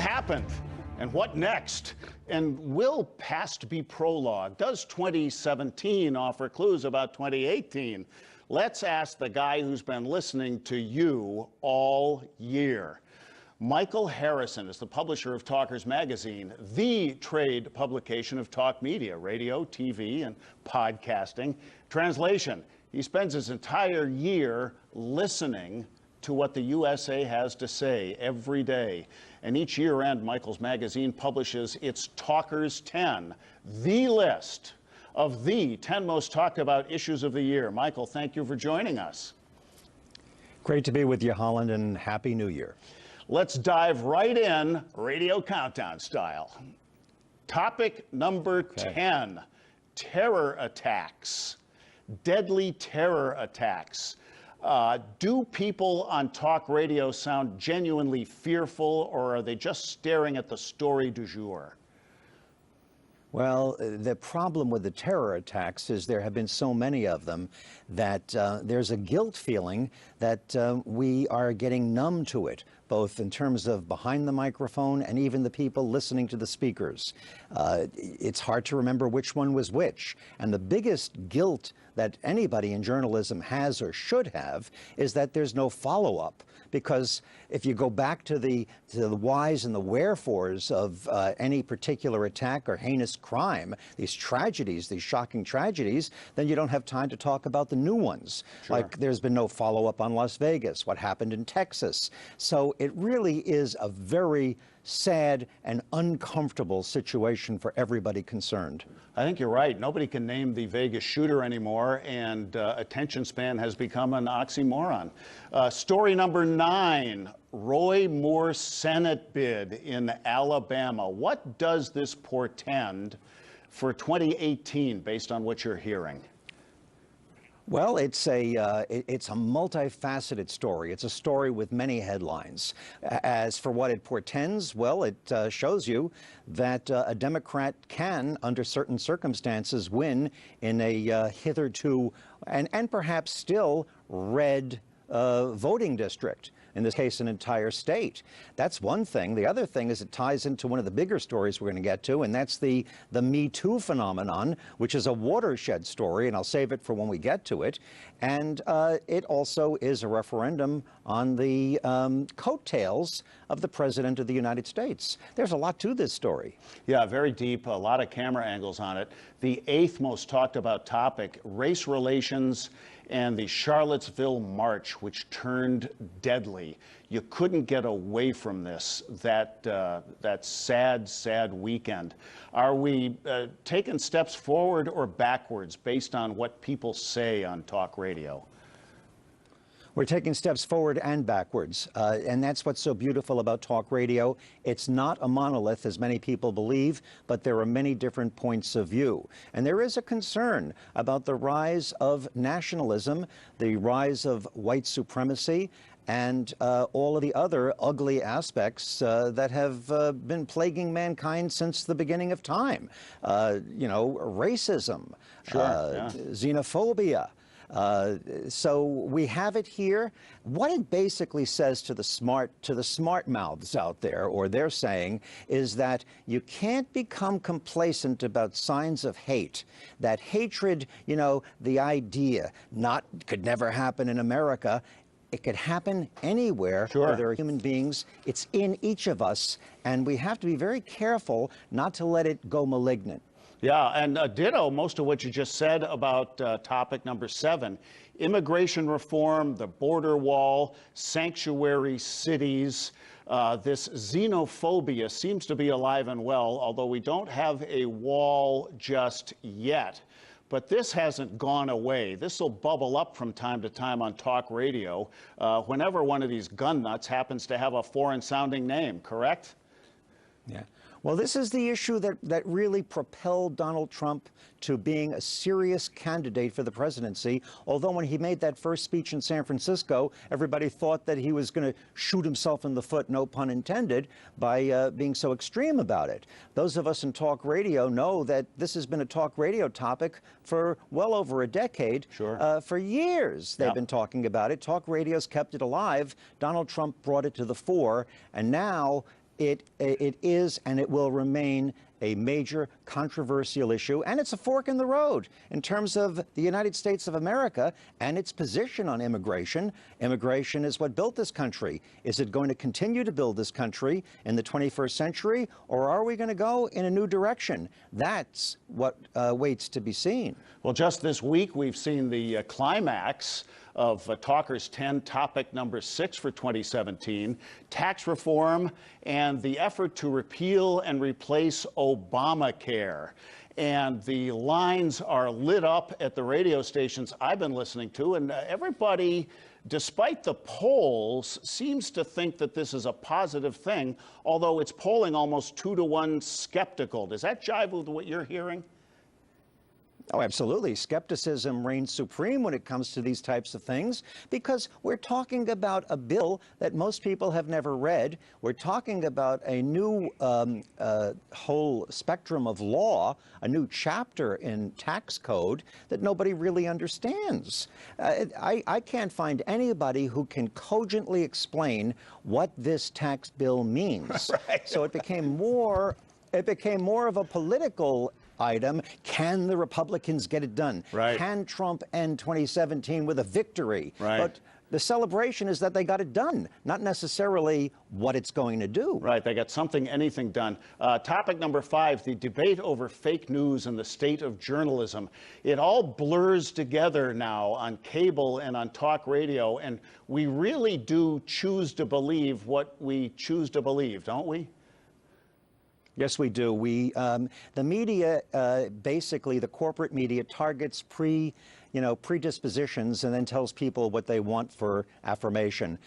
happened? And what next? And will past be prologue? Does 2017 offer clues about 2018? Let's ask the guy who's been listening to you all year. Michael Harrison is the publisher of Talkers Magazine, the trade publication of talk media, radio, TV, and podcasting. Translation, he spends his entire year listening to what the USA has to say every day. And each year-end, Michael's magazine publishes its Talkers 10, the list of the 10 most talked about issues of the year. Michael, thank you for joining us. Great to be with you, Holland, and Happy New Year. Let's dive right in, radio countdown style. Topic number 10, terror attacks, deadly terror attacks. Do people on talk radio sound genuinely fearful, or are they just staring at the story du jour? Well, the problem with the terror attacks is there have been so many of them that there's a guilt feeling that we are getting numb to it, both in terms of behind the microphone and even the people listening to the speakers. It's hard to remember which one was which. And the biggest guilt that anybody in journalism has or should have is that there's no follow-up. Because if you go back to the whys and the wherefores of any particular attack or heinous crime, these tragedies, these shocking tragedies, then you don't have time to talk about the new ones. Sure. Like there's been no follow-up on Las Vegas, what happened in Texas. So it really is a very sad and uncomfortable situation for everybody concerned. I think you're right. Nobody can name the Vegas shooter anymore, and attention span has become an oxymoron. Story number 9, Roy Moore Senate bid in Alabama. What does this portend for 2018 based on what you're hearing? Well, it's a multifaceted story. It's a story with many headlines. As for what it portends, well, it shows you that a Democrat can, under certain circumstances, win in a hitherto and perhaps still red voting district. In this case, an entire state. That's one thing. The other thing is it ties into one of the bigger stories we're going to get to, and that's the Me Too phenomenon, which is a watershed story, and I'll save it for when we get to it. And it also is a referendum on the coattails of the President of the United States. There's a lot to this story. Yeah, very deep, a lot of camera angles on it. The 8th most talked about topic, race relations and the Charlottesville March, which turned deadly. You couldn't get away from this, that sad, sad weekend. Are we taking steps forward or backwards based on what people say on talk radio? We're taking steps forward and backwards, and that's what's so beautiful about talk radio. It's not a monolith, as many people believe, but there are many different points of view. And there is a concern about the rise of nationalism, the rise of white supremacy, and all of the other ugly aspects that have been plaguing mankind since the beginning of time. You know, racism, xenophobia. So we have it here. What it basically says to the smart mouths out there, or they're saying, is that you can't become complacent about signs of hate. That hatred, you know, the idea, could never happen in America. It could happen anywhere where there are human beings. It's in each of us, and we have to be very careful not to let it go malignant. Yeah, and ditto most of what you just said about topic number 7, immigration reform, the border wall, sanctuary cities. This xenophobia seems to be alive and well, although we don't have a wall just yet. But this hasn't gone away. This will bubble up from time to time on talk radio whenever one of these gun nuts happens to have a foreign-sounding name, correct? Yeah. Well, this is the issue that really propelled Donald Trump to being a serious candidate for the presidency. Although when he made that first speech in San Francisco, everybody thought that he was going to shoot himself in the foot, no pun intended, by being so extreme about it. Those of us in talk radio know that this has been a talk radio topic for well over a decade. Sure. For years, they've been talking about it. Talk radio's kept it alive. Donald Trump brought it to the fore, and now it is and it will remain a major controversial issue, and it's a fork in the road in terms of the United States of America and its position on immigration. Immigration is what built this country. Is it going to continue to build this country in the 21st century, or are we going to go in a new direction? That's what waits to be seen. Well, just this week, we've seen the climax of Talkers 10, topic number 6 for 2017, tax reform and the effort to repeal and replace Obamacare. And the lines are lit up at the radio stations I've been listening to, and everybody, despite the polls, seems to think that this is a positive thing, although it's polling almost 2-to-1 skeptical. Does that jive with what you're hearing? Oh, absolutely. Skepticism reigns supreme when it comes to these types of things, because we're talking about a bill that most people have never read. We're talking about a new whole spectrum of law, a new chapter in tax code that nobody really understands. I can't find anybody who can cogently explain what this tax bill means. Right. So it became more of a political item. Can the Republicans get it done? Right. Can Trump end 2017 with a victory? Right. But the celebration is that they got it done, not necessarily what it's going to do. Right, they got anything done. Topic number 5, the debate over fake news and the state of journalism. It all blurs together now on cable and on talk radio, and we really do choose to believe what we choose to believe, don't we? Yes, we do. The media, basically the corporate media, targets predispositions and then tells people what they want for affirmation.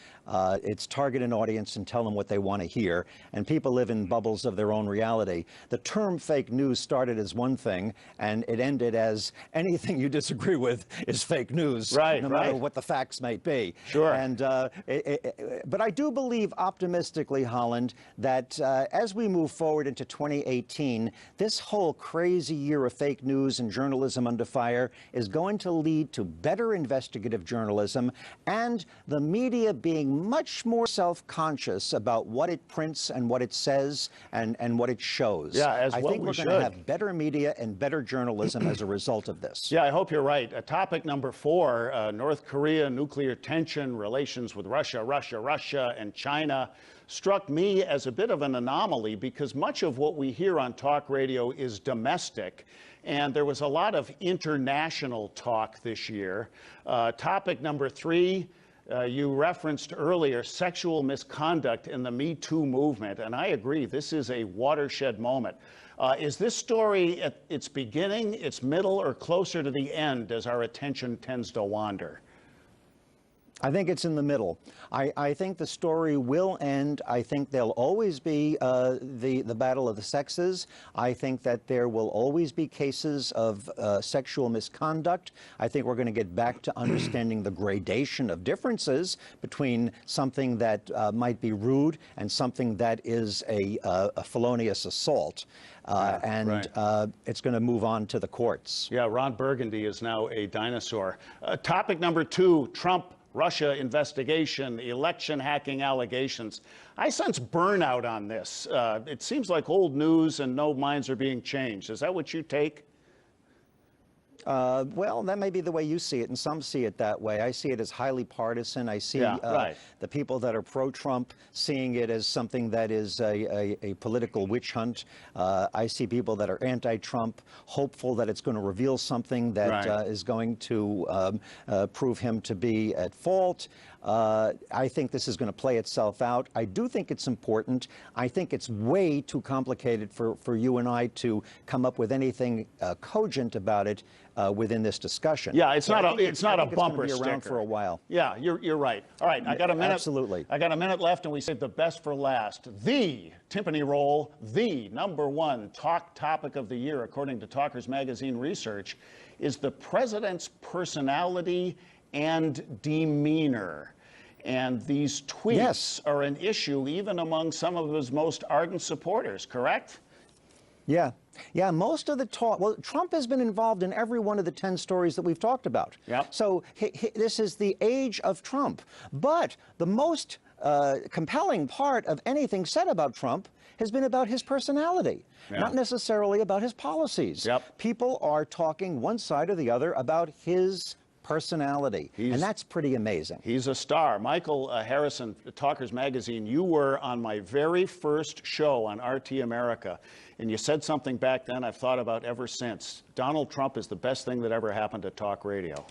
It's target an audience and tell them what they want to hear, and people live in bubbles of their own reality. The term fake news started as one thing, and it ended as anything you disagree with is fake news, right, no matter what the facts might be. Sure. And but I do believe optimistically, Holland, that as we move forward into 2018, this whole crazy year of fake news and journalism under fire is going to lead to better investigative journalism and the media being much more self-conscious about what it prints and what it says and what it shows. Yeah, I think we're going to have better media and better journalism as a result of this. Yeah, I hope you're right. Topic number 4, North Korea, nuclear tension, relations with Russia, and China, struck me as a bit of an anomaly because much of what we hear on talk radio is domestic, and there was a lot of international talk this year. Topic number 3, you referenced earlier sexual misconduct in the Me Too movement, and I agree, this is a watershed moment. Is this story at its beginning, its middle, or closer to the end as our attention tends to wander? I think it's in the middle. I think the story will end. I think there'll always be the battle of the sexes. I think that there will always be cases of sexual misconduct. I think we're going to get back to understanding the gradation of differences between something that might be rude and something that is a felonious assault. It's going to move on to the courts. Yeah, Ron Burgundy is now a dinosaur. Topic number 2, Trump-Russia investigation, election hacking allegations. I sense burnout on this. It seems like old news and no minds are being changed. Is that what you take? Well, that may be the way you see it, and some see it that way. I see it as highly partisan. I see the people that are pro-Trump seeing it as something that is a political witch hunt. I see people that are anti-Trump, hopeful that it's going to reveal something that is going to prove him to be at fault. I think this is going to play itself out. I do think it's important. I think it's way too complicated for you and I to come up with anything cogent about it within this discussion. Yeah, it's not a bumper sticker. It's around for a while. Yeah, you're right. All right, I got a minute. Absolutely. I got a minute left, and we saved the best for last. The Timpani Roll, the #1 talk topic of the year, according to Talkers Magazine research, is the president's personality and demeanor. And these tweets are an issue even among some of his most ardent supporters, correct? Yeah. Yeah, most of the talk, well, Trump has been involved in every one of the 10 stories that we've talked about. Yep. So this is the age of Trump. But the most compelling part of anything said about Trump has been about his personality, not necessarily about his policies. People are talking one side or the other about his personality, and that's pretty amazing. He's a star. Michael Harrison, Talkers Magazine, you were on my very first show on RT America, and you said something back then I've thought about ever since. Donald Trump is the best thing that ever happened to talk radio.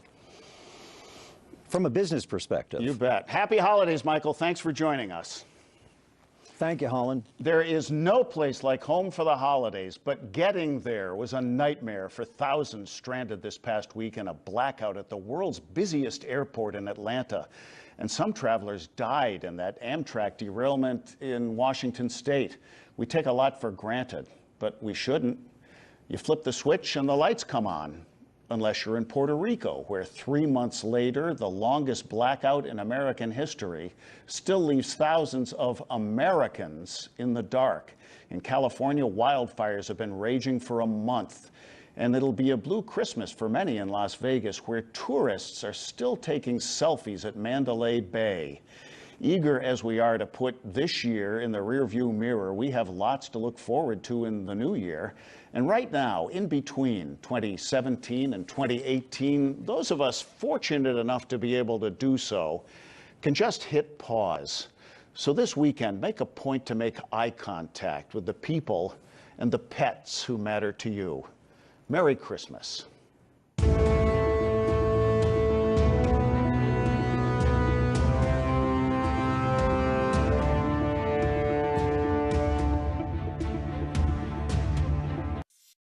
From a business perspective. You bet. Happy holidays, Michael. Thanks for joining us. Thank you, Holland. There is no place like home for the holidays, but getting there was a nightmare for thousands stranded this past week in a blackout at the world's busiest airport in Atlanta. And some travelers died in that Amtrak derailment in Washington State. We take a lot for granted, but we shouldn't. You flip the switch and the lights come on. Unless you're in Puerto Rico, where 3 months later, the longest blackout in American history still leaves thousands of Americans in the dark. In California, wildfires have been raging for a month, and it'll be a blue Christmas for many in Las Vegas, where tourists are still taking selfies at Mandalay Bay. Eager as we are to put this year in the rearview mirror, we have lots to look forward to in the new year. And right now, in between 2017 and 2018, those of us fortunate enough to be able to do so can just hit pause. So this weekend, make a point to make eye contact with the people and the pets who matter to you. Merry Christmas.